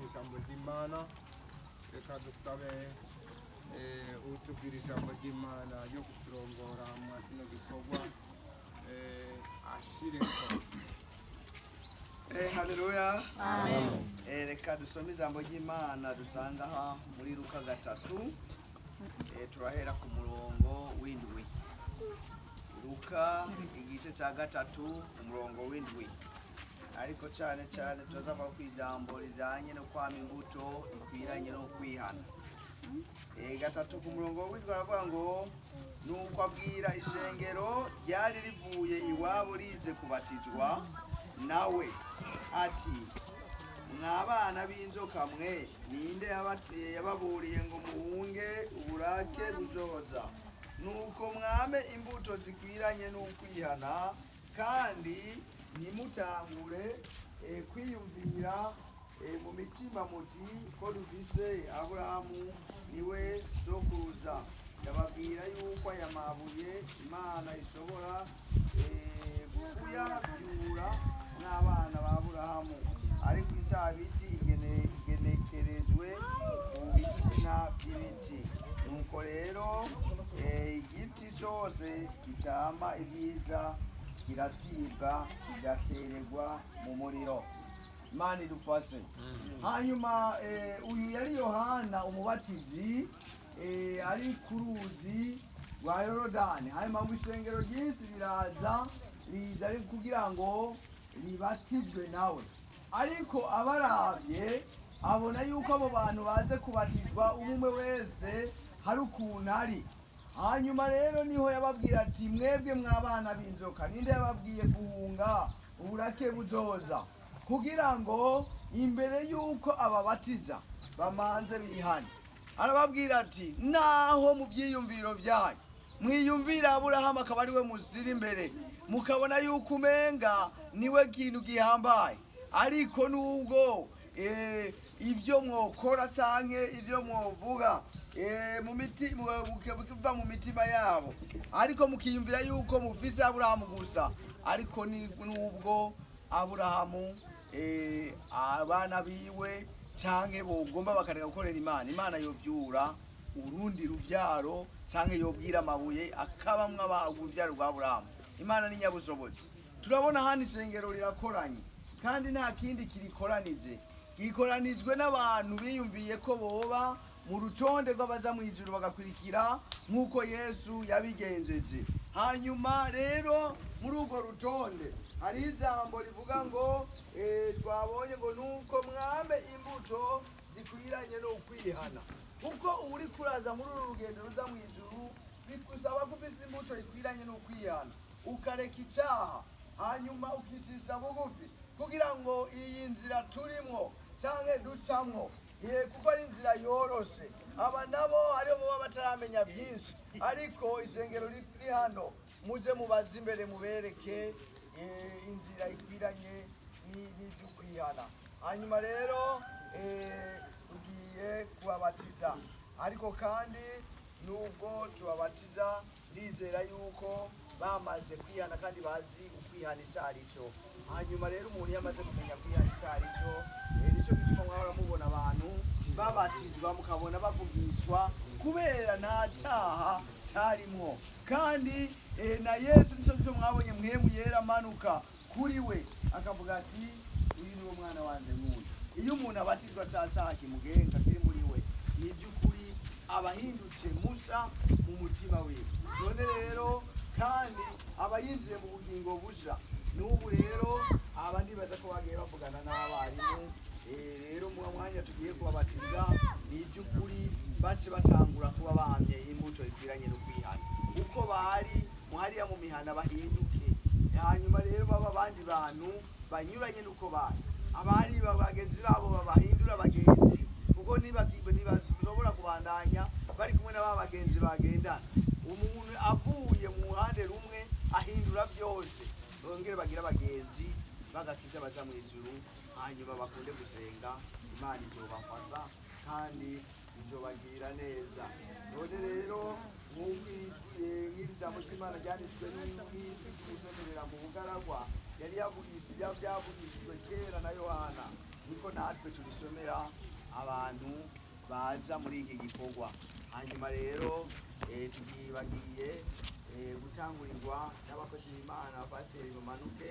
ijambo ry'Imana. Reka dusabe utubwira ijambo ry'Imana ryo kuturongora mu kino gikorwa ashireko. Haleluya. Amen. Reka dusome ijambo ry'Imana dusanga aha muri Luka 3. Turahera ku murongo w'indwi. Luka igice cya 3 umurongo w'indwi. Ariko cyane tuzava ku ijambo rijyanye no kwama imbuto ikwiranye no kwihana. 3 ku murongo w'indwi aravuga ngo nuko abwira ishengero ryari rivuye iwabo rize kubatizwa nawe ati mwabana b'inzoka mwe ninde yababuriye ngo muhunge uburake buzoza nuko mwame imbuto zikwiranye n'ukwihana kandi ntimutangure kwiyumvira mu mitima muti ko dufise Aburahamu niwe sokuruza ndababwira yuko aya mabuye Imana ishobora kuyabyura n'abana ba Aburahamu ariko insabiti igenekerejwe mu bitsina by'ibiti nuko rero igiti cyose kitama ibyiza kirasibwa kigatererwa mu muriro. Imana idufashe. Hanyuma uyu yari Yohana umubatizi ari ku ruzi rwa Yorodani. Hanyuma mu ishengero ryinshi riza ari kugira ngo ribatizwe nawe, ariko abaravye abona yuko abo bantu baje kubatizwa umwe wese hari ukuntu ari. Hanyuma rero niho yababwira ati mwebwe mwabana b'inzoka ninde yababwiye guhunga uburake buzoza, kugira ngo imbere yuko ababatiza bamanze bihane. Arababwira ati naho mu byiyumviro byanyu mwiyumvira Aburahamu akaba ariwe muzira imbere mukabona yuko umenga niwe kintu gihambaye, ariko nubwo ibyo mwokora canke ibyo mwovuga biva mu mitima yabo, ariko mukiyumvira yuko mufise Aburahamu gusa, ariko nubwo Aburahamu abana biwe canke bogomba bakareka gukorera Imana yobyura urundi ruvyaro canke yobwira amabuye akabamwe uruvyaro rwa Aburahamu. Imana ni nyabushobozi. Turabona hano ishengero rirakoranye kandi nta kindi kirikoranije, gikoranijwe n'abantu biyumviye ko boba mu rutonde rw'abaja mu ijuru bagakurikira nk'uko Yesu yabigenjeje. Hanyuma rero muri urwo rutonde hari ijambo rivuga ngo twabonye ngo nuko mwame imbuto zikwiranye no kwihana. Kuko uri kuraza muri uru rugendo ruza mu ijuru bikusaba ko ufise imbuto ikwiranye no kwihana, ukareka icyaha hanyuma ukicisha bugufi kugira ngo iyi nzira turimwo canke ducamwo kuko ari inzira yoroshe. Aba nabo aribo baba bataramenya byinshi, ariko ishengero riri hano muje mubaze imbere mubereke inzira ikwiranye n'ibyo kwihana. Hanyuma rero tugiye kubabatiza, ariko kandi nubwo tubabatiza ndizera yuko bamaze kwihana kandi bazi ukwihana icyo ari cyo. Hanyuma rero umuntu yamaze kumenya kwihana icyo ari cyo, nicyo gituma mwahora mubona abantu babatizwa mukabona bavugishwa kubera nta cyaha cyarimwo. Kandi na Yesu nicyo cyo mwabonye mpwemu yera amanuka kuri we akavuga ati uyu ni wo mwana wanjye nkunda. Iyo umuntu abatizwa cya cyaha kimugenga kiri muri we, ni by'ukuri aba ahindutse musha mu mutima we. None rero kandi aba yinjiye mu bugingo busha. N'ubu rero abandi baza ko bagiye bavugana n'abarimu, rero mu mwanya tugiye kubabatiza ni iby'ukuri bace batangura kuba bahamye imbuto ikwiranye no kwihana uko bari muhariya mu mihana bahinduke. Hanyuma rero baba abandi bantu banyuranye n'uko bari abari bagenzi babo babahindura abagenzi, kuko ntibashobora kubandanya bari kumwe n'aba bagenzi bagendana. Umuntu avuye mu ruhande rumwe ahindura byose, bongere bagira abagenzi bagakiza baja mu ijuru, hanyuma bakunde gusenga. Imana izobafasha kandi izobagirira neza. None rero nk'iri jambo ry'Imana ryanditswe n'usemerera mu bugaragwa yari yavugishijwe byavugishijwe kera na Yohana niko natwe tubisomera abantu baza muri iki gikorwa. Hanyuma rero tugiye gutangurirwa n'abakozi b'Imana abapasiteri bamanuke,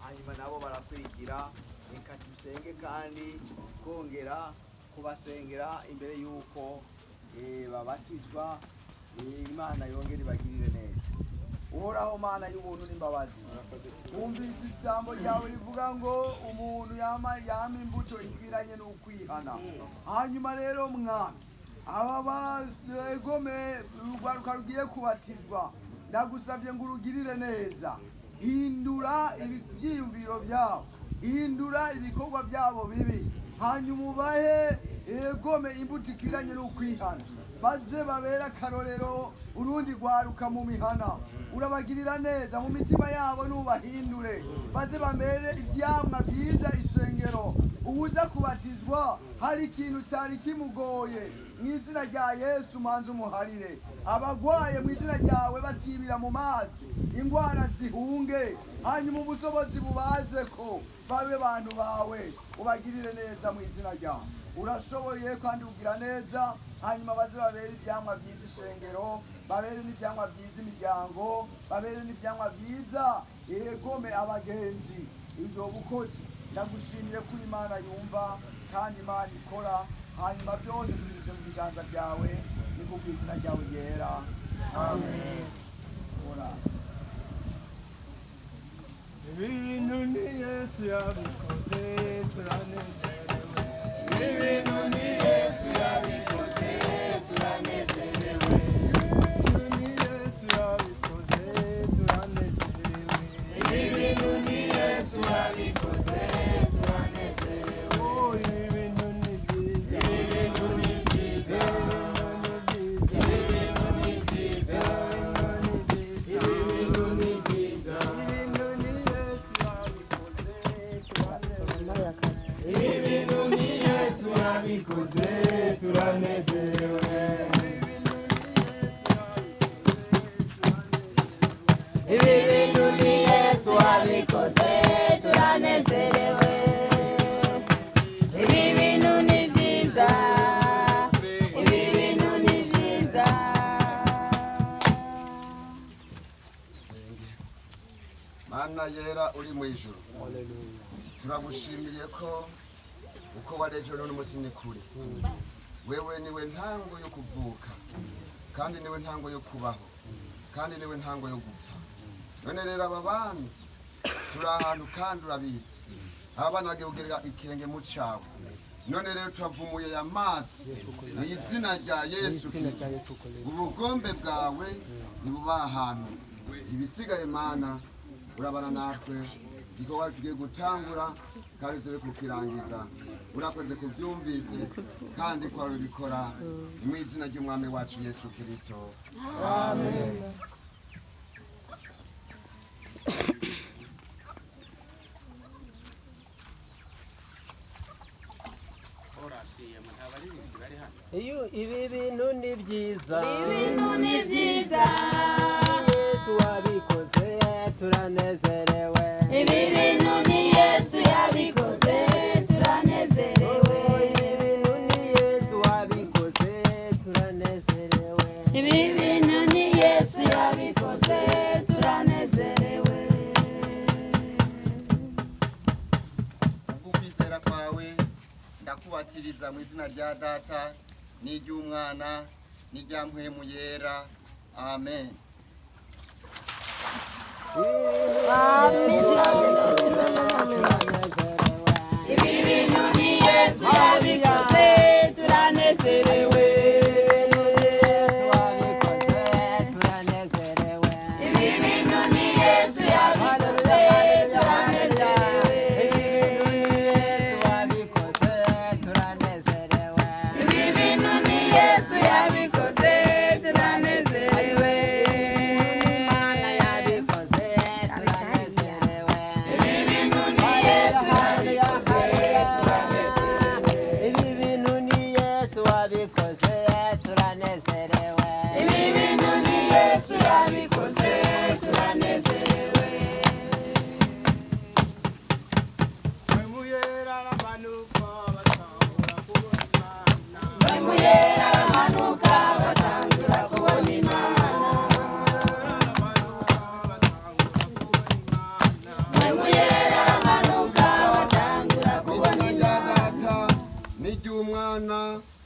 hanyuma nabo barakwigira. Reka dusenge kandi kongera kubasengera imbere y'uko babatizwa. Imana yongere ibagirire neza. Uhoraho Mana y'ubuntu n'imbabazi, wumvise ijambo ryawe rivuga ngo umuntu yama imbuto ikwiranye n'ukwihana. Hanyuma rero Mwami, aba bagome urwaruka rugiye kubatizwa, ndagusabye ngo urugirire neza. Hindura ibyiyumviro byabo, hindura ibikorwa byabo bibi, hanyuma ubahe egome imbuto ikwiranye n'ukwihana, baze babera akarorero urundi rwaruka mu mihana. Urabagirira neza mu mitima yabo, nubahindure baze bamere ibyamwa byiza isengero. Uwuza kubatizwa hari ikintu cyari kimugoye, mu izina rya Yesu manza umuharire. Abagwaye mu izina ryawe basibira mu mazi, indwara zihunge, hanyuma ubusobozi bubaze ko babe bantu bawe. Ubagirire neza mu izina ryawe, urashoboye kandi ugira neza. Hanyuma baze babere ibyamwa byiza ishengero, babere n'ibyamwa byiza imiryango, babere n'ibyamwa byiza egome abagenzi. Ibyo bukozi ndagushimiye kuri Imana yumva kandi Imana ikora. Hanyuma byose tubishyize mu biganza byawe, ni ku bw'izina ryawe ryera, amen. Ibintu ni Yesu yabikoze turanezerewe. Ibintu ni Yesu yabikoze turanezerewe. Ibintu ni Yesu yabikoze turanezerewe. Ibintu ni Yesu yabikoze turanezerewe. Oh, ibintu ni byiza. Ibintu ni byiza. Ibintu ni byiza. Ibintu ni byiza. Ibintu ni Yesu yabikoze turanezerewe. Ibintu ni Yesu yabikoze turanezerewe. Ibi bintu ni Yesu wabikoze turanezerewe. Ibi bintu ni byiza, ibi bintu ni byiza. Mana yera uri mu ijuru, turagushimiye ko uko warejo none umunsi ni kure. Wewe niwe ntango yo kuvuka, kandi niwe ntango yo kubaho, kandi niwe ntango yo gupfa. None rero aba bana turi ahantu kandi urabizi, aba bana bagiye kugerera ikirenge mu cawe. None rero turavumuye ya mazi mu izina rya Yesu Kristo. Ubugombe bwawe nibuba ahantu, ibisigaye Mana urabana natwe. Igikorwa tugiye gutangura kandi uze kukirangiza. Urakoze kubyumvise kandi ko urabikora mu izina ry'umwami wacu Yesu Kristo, amen. Ibi bintu ni byiza, Ibintu ni byiza, Yesu wabikoze turanezerewe. ibi bintu ni Yesu yabikoze turanezerewe. Ibi bintu ni Yesu wabikoze turanezerewe. Ibi bintu ni Yesu yabikoze turanezerewe. Ukwizera kwawe ndakubatiriza mu izina rya Data n'iry'Umwana n'irya Mpwemu Yera, amen. Ibi bintu ni Yesu yabikoze turanezerewe. Ibi bintu ni Yesu yabikoze turanezerewe. Ibi bintu ni Yesu yabikoze turanezerewe. Ibi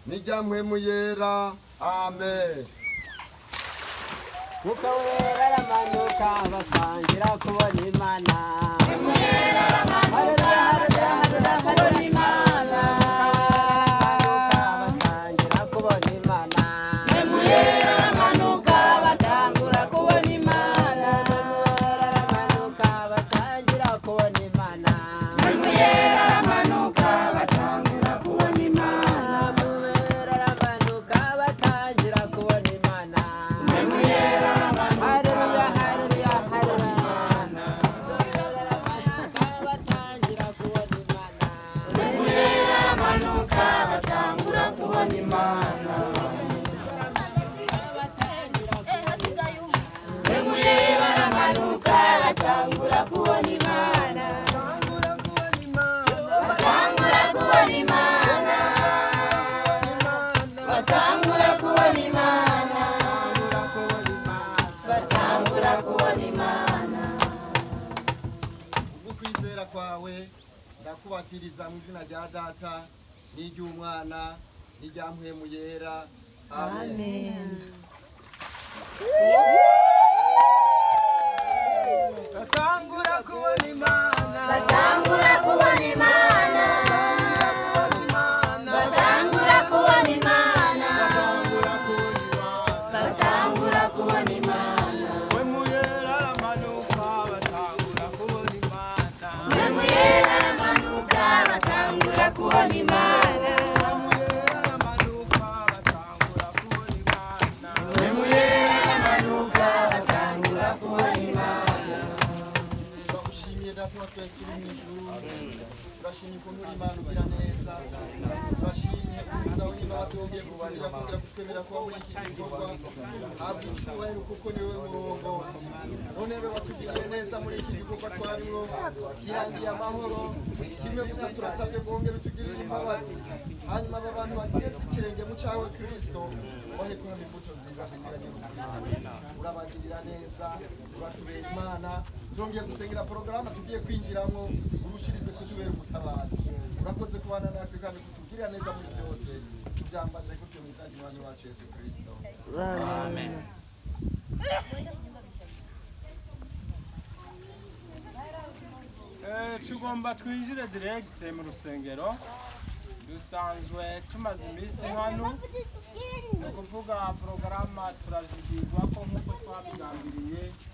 n'irya mpwemu yera amen. Mwuka wera aramanuka batangira kubona Imana. Haleluya, haleluya, haleluya, kubona Imana. Batangira kubona Imana. Mpwemu yera aramanuka batangura kubona Imana. Aramanuka batangira kubona Imana. Mpwemu yera aramanuka batangura kubona Imana. Aramanuka batangira kubona Imana. Mpwemu yera aramanuka Haleluya, haleluya, haleluya. Aramanuka batangira kubona Imana. Mpwemu yera aramanuka batangura kubona Imana. Mpwemu yera aramanuka batangura kubona Imana. Batangura kubona Imana. Batangura kubona Imana. Batangura kubona Imana. Ukwizera kwawe ndakubatiriza mu izina rya data n'iry'umwana n'irya mpwemu yera amen. batangura kubona Imana. Batangura kubona Imana. Batangura kubona Imana. Batangura kubona Imana. Mpwemu yera aramanuka batangura kubona Imana. Mpwemu yera aramanuka batangura kubona Imana. Mpwemu yera aramanuka batangura kubona Imana. Turagushimiye data wa twese uri mu ijuru, turashimye ukuntu uri Imana ugira neza, turashimye umugabo n'imbabazi wongeye kubarira kongera kutwemera kuba muri iki gikorwa, habwa icyubahiro kuko ni wowe murongozi. None rero watugiriye neza muri iki gikorwa twarimwo, kirangiye amahoro, kimwe gusa turasabye bwongere utugirire imbabazi, hanyuma aba bantu bageze ikirenge mu cyawe Kristo, ubahe kuba imbuto nziza zikwiranye n'ubuzima. Urabagirira neza, uratubera Imana, turongeye gusengera porogaramu tugiye kwinjiramo, urushirize kutubera umutabazi. Urakoze kubana natwe kandi kutugirira neza muri byose, tubyambaje gutyo mu izina ry'Umwami wacu Yesu Kristo. Amen. Tugomba twinjire direct mu rusengero. Dusanzwe tumaze iminsi hano, ni ukuvuga porogaramu turazigirwa ko nk'uko twabigambiriye